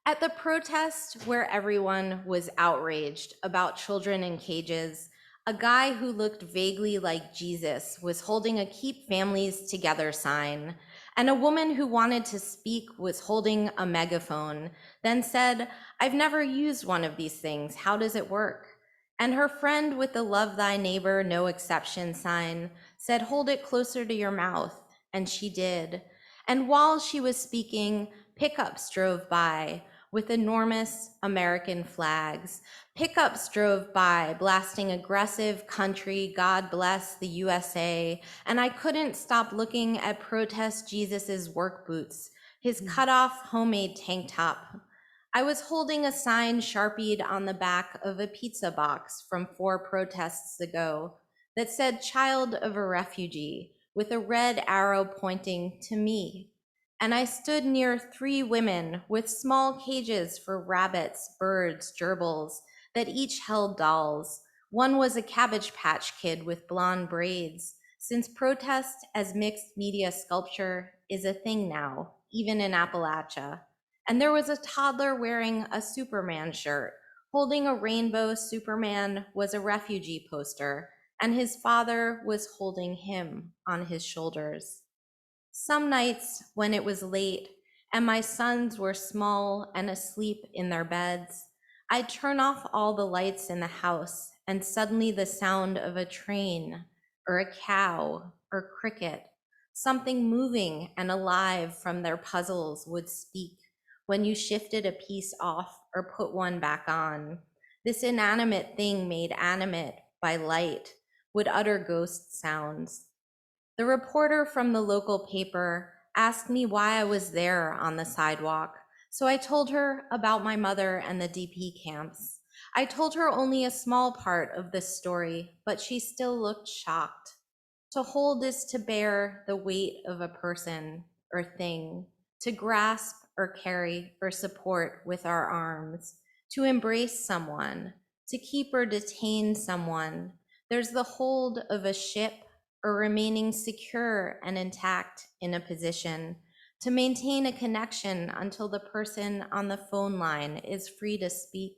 S2: At the protest where everyone was outraged about children in cages, a guy who looked vaguely like Jesus was holding a Keep Families Together sign, and a woman who wanted to speak was holding a megaphone, then said, "I've never used one of these things. How does it work?" And her friend with the Love Thy Neighbor, No Exception sign said, "Hold it closer to your mouth." And she did. And while she was speaking, pickups drove by with enormous American flags. Pickups drove by blasting aggressive country, God bless the USA. And I couldn't stop looking at Protest Jesus's work boots, his cut-off homemade tank top. I was holding a sign sharpied on the back of a pizza box from 4 protests ago that said "Child of a Refugee," with a red arrow pointing to me. And I stood near 3 women with small cages for rabbits, birds, gerbils that each held dolls. One was a Cabbage Patch Kid with blonde braids, since protest as mixed media sculpture is a thing now, even in Appalachia. And there was a toddler wearing a Superman shirt. Holding a rainbow Superman was a refugee poster, and his father was holding him on his shoulders. Some nights when it was late and my sons were small and asleep in their beds, I'd turn off all the lights in the house, and suddenly the sound of a train or a cow or cricket, something moving and alive from their puzzles, would speak when you shifted a piece off or put one back on. This inanimate thing made animate by light would utter ghost sounds. The reporter from the local paper asked me why I was there on the sidewalk, so I told her about my mother and the DP camps. I told her only a small part of this story, but she still looked shocked. To hold is to bear the weight of a person or thing, to grasp or carry or support with our arms, to embrace someone, to keep or detain someone. There's the hold of a ship or remaining secure and intact in a position, to maintain a connection until the person on the phone line is free to speak,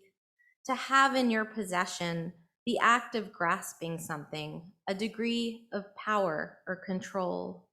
S2: to have in your possession the act of grasping something, a degree of power or control.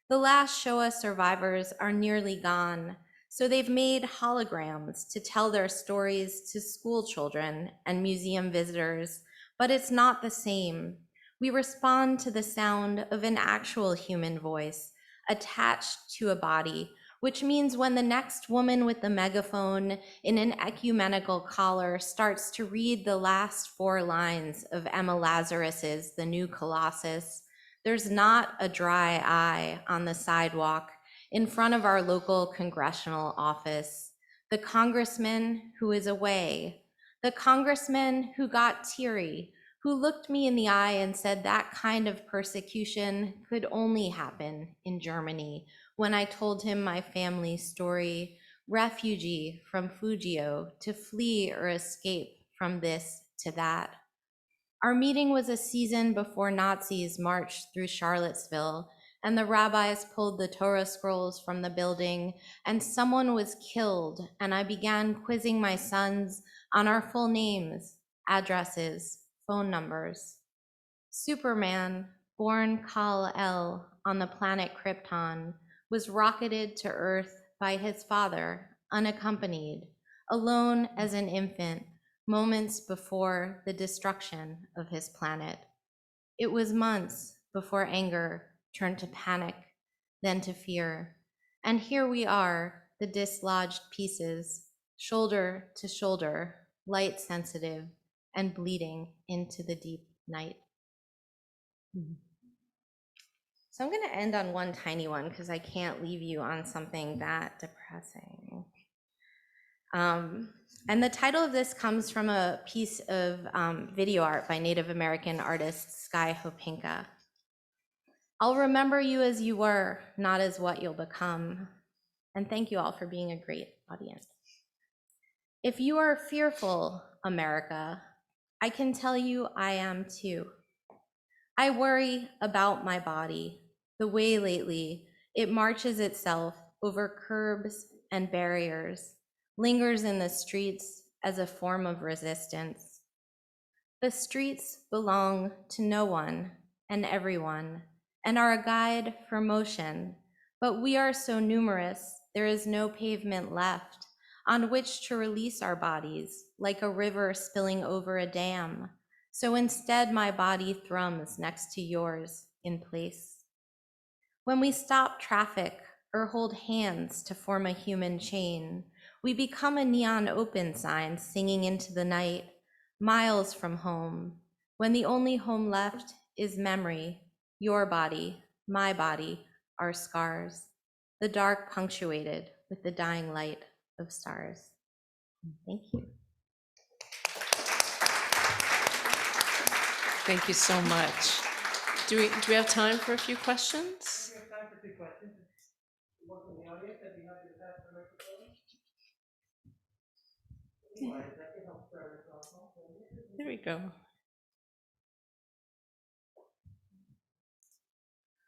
S2: The last Shoah survivors are nearly gone, so they've made holograms to tell their stories to school children and museum visitors, but it's not the same. We respond to the sound of an actual human voice attached to a body, which means when the next woman with the megaphone in an ecumenical collar starts to read the last 4 lines of Emma Lazarus's The New Colossus, there's not a dry eye on the sidewalk in front of our local congressional office. The congressman who is away, the congressman who got teary, who looked me in the eye and said that kind of persecution could only happen in Germany, when I told him my family's story, refugee from Fujio, to flee or escape from this to that. Our meeting was a season before Nazis marched through Charlottesville and the rabbis pulled the Torah scrolls from the building and someone was killed, and I began quizzing my sons on our full names, addresses, phone numbers. Superman, born Kal-El on the planet Krypton, was rocketed to Earth by his father, unaccompanied, alone as an infant, moments before the destruction of his planet. It was months before anger turned to panic, then to fear. And here we are, the dislodged pieces, shoulder to shoulder, light sensitive, and bleeding into the deep night. So I'm going to end on one tiny one because I can't leave you on something that depressing. And the title of this comes from a piece of video art by Native American artist Sky Hopinka. I'll remember you as you were, not as what you'll become. And thank you all for being a great audience. If you are fearful, America, I can tell you I am too. I worry about my body, the way lately it marches itself over curbs and barriers, lingers in the streets as a form of resistance. The streets belong to no one and everyone and are a guide for motion, but we are so numerous there is no pavement left on which to release our bodies like a river spilling over a dam. So instead my body thrums next to yours in place. When we stop traffic or hold hands to form a human chain, we become a neon open sign singing into the night, miles from home, when the only home left is memory, your body, my body, our scars, the dark punctuated with the dying light of stars. Thank you.
S3: Thank you so much. Do we have time for a few questions?
S1: We have time for 2 questions. One from the audience, I'd be happy to pass the microphone. Otherwise, I can help start us off.
S3: There we go.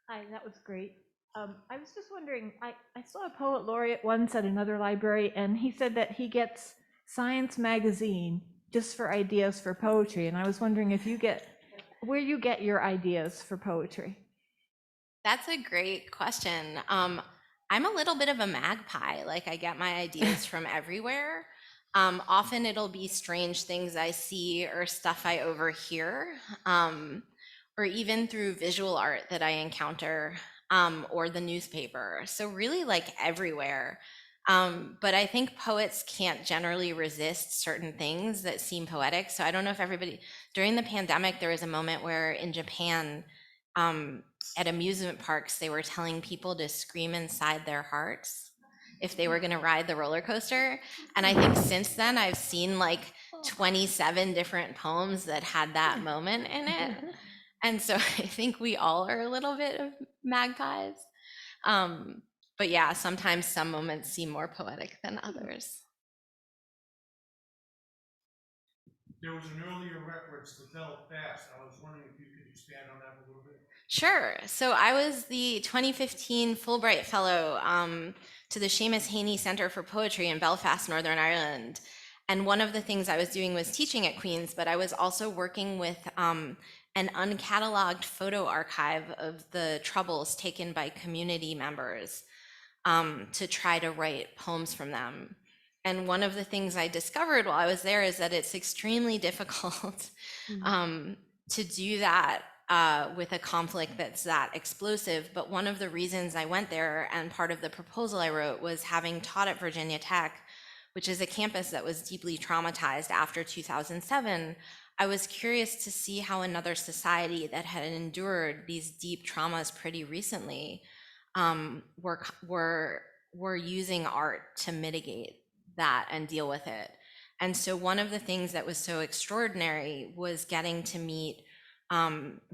S4: Hi, that was great. I was just wondering, I saw a poet laureate once at another library, and he said that he gets Science magazine just for ideas for poetry, and I was wondering if you get, where you get your ideas for poetry.
S2: That's a great question. I'm a little bit of a magpie, like I get my ideas from everywhere. Often it'll be strange things I see or stuff I overhear, or even through visual art that I encounter, or the newspaper. So really like everywhere. But I think poets can't generally resist certain things that seem poetic. So I don't know if everybody, during the pandemic, there was a moment where in Japan, at amusement parks, they were telling people to scream inside their hearts if they were going to ride the roller coaster. And I think since then, I've seen like 27 different poems that had that moment in it. And so I think we all are a little bit of magpies. But yeah, sometimes some moments seem more poetic than others.
S5: There was an earlier reference to Bell Fast. I was wondering if you could expand on that a little bit.
S2: Sure. So I was the 2015 Fulbright Fellow to the Seamus Heaney Centre for Poetry in Belfast, Northern Ireland. And one of the things I was doing was teaching at Queen's, but I was also working with an uncatalogued photo archive of the Troubles taken by community members to try to write poems from them. And one of the things I discovered while I was there is that it's extremely difficult to do that with a conflict that's that explosive. But one of the reasons I went there, and part of the proposal I wrote, was having taught at Virginia Tech, which is a campus that was deeply traumatized after 2007. I was curious to see how another society that had endured these deep traumas pretty recently were using art to mitigate that and deal with it. And so one of the things that was so extraordinary was getting to meet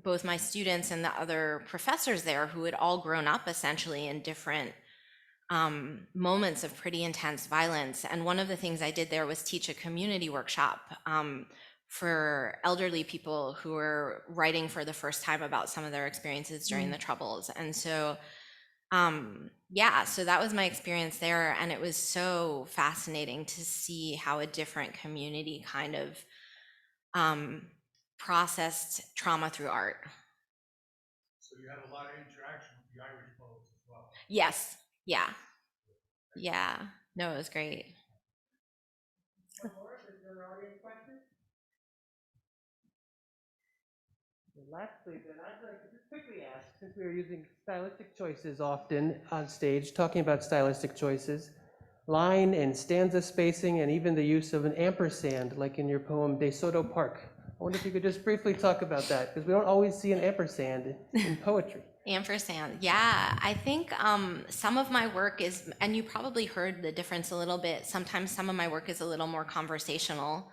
S2: both my students and the other professors there who had all grown up essentially in different moments of pretty intense violence. And one of the things I did there was teach a community workshop for elderly people who were writing for the first time about some of their experiences during the Troubles. And so yeah, so that was my experience there, and it was so fascinating to see how a different community kind of processed trauma through art.
S5: So you had a lot of interaction with the Irish poets as well.
S2: Yes, yeah, yeah. No, it was great.
S1: Is there an audience question? Lastly, then, I'd like to just quickly ask, since we are using stylistic choices often on stage, talking about stylistic choices, line and stanza spacing, and even the use of an ampersand, like in your poem De Soto Park. I wonder if you could just briefly talk about that, because we don't always see an ampersand in poetry.
S2: Ampersand, yeah. I think some of my work is, and you probably heard the difference a little bit, sometimes some of my work is a little more conversational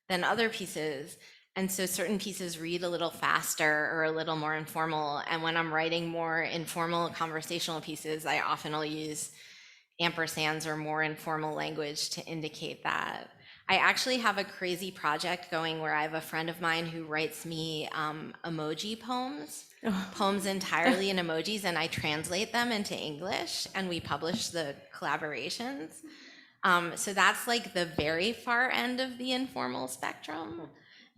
S2: than other pieces. And so certain pieces read a little faster or a little more informal. And when I'm writing more informal conversational pieces, I often will use ampersands or more informal language to indicate that. I actually have a crazy project going where I have a friend of mine who writes me emoji poems, poems entirely in emojis, and I translate them into English, and we publish the collaborations. So that's like the very far end of the informal spectrum.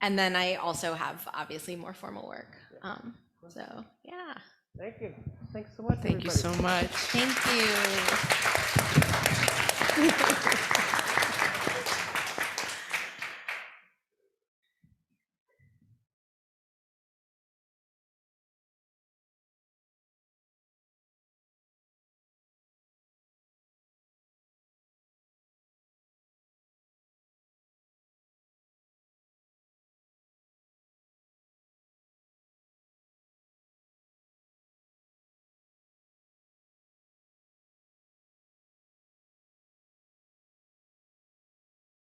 S2: And then I also have obviously more formal work. So yeah.
S1: Thank you. Thanks so much,
S3: Thank you
S1: everybody.
S3: so much.
S2: Thank you.